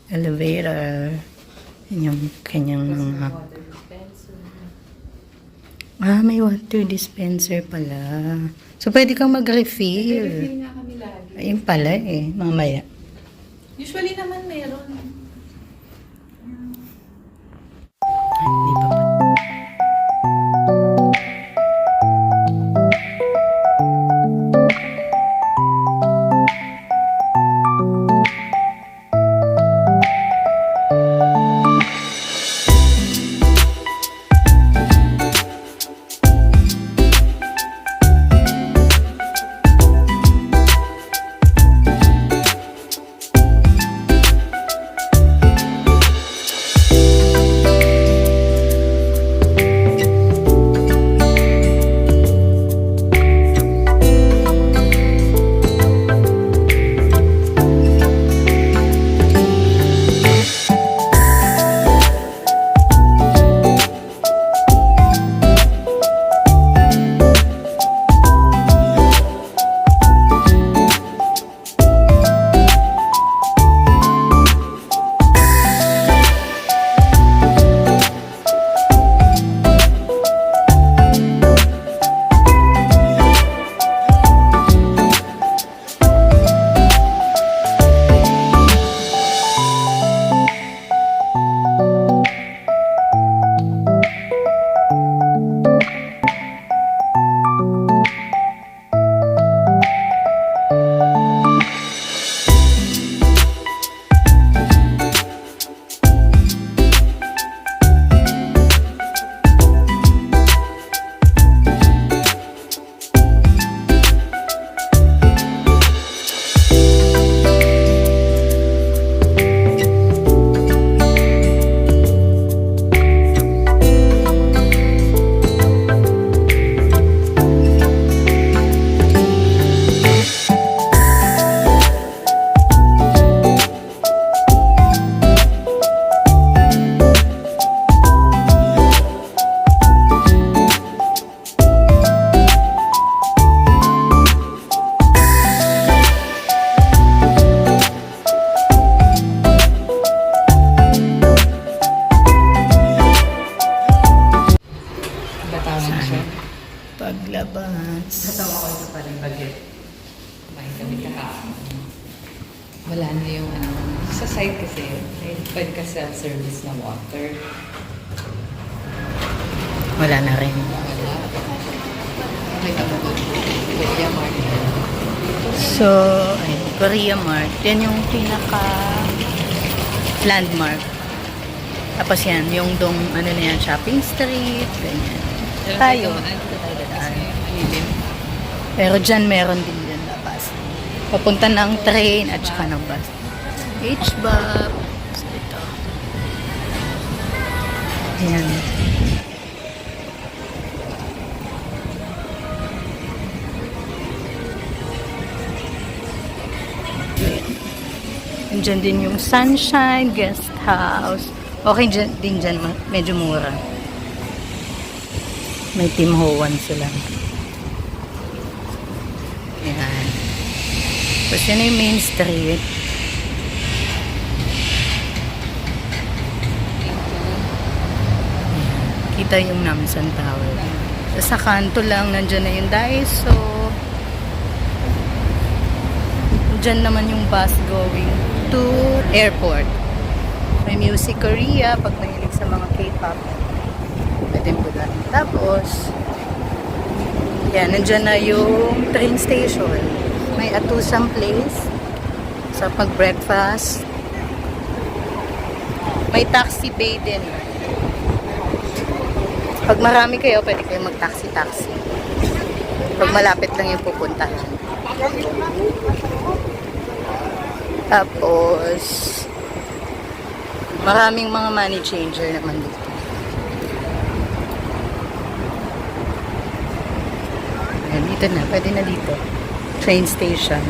Elevator. Yan yung kanyang mga... may water dispenser pala. So, pwede kang mag-refill. Refill nga kami lagi. Ayun pala mamaya. Usually naman meron. Hindi pa pa. Paglabas. Natawa ko ito pa rin bagay. Kumain kami kahapon. Wala na yung sa site kasi may pwede ka self-service na water. Wala na rin. Wala. May kapag Korea Market. So, ayun, Korea Mart. Yan yung pinaka landmark. Tapos yan, yung dong, ano na yan, shopping street, ganyan. Tayo. Pero dyan meron din dyan labas. Papunta ng train at saka ng bus. H-Bop. So, ito. Ayan. Diyan din yung Sunshine Guest House. Okay din dyan, medyo mura. May Tim Ho-Wan sila. Ayan. Tapos yan yung main street. Ayan. Kita yung Namsan Tower. Sa kanto lang, nandyan na yung Daiso. Diyan naman yung bus going to airport. May Music Korea pag mahilig sa mga K-pop. Pwede po doon. Tapos, yan, nandyan na yung train station. May Atusang place sa pag-breakfast. May taxi bay din. Pag marami kayo, pwede kayo mag-taxi-taxi. Pag malapit lang yung pupuntahan. Tapos, maraming mga money changer naman dito. Ayan, dito na. Pwede na dito. Train station.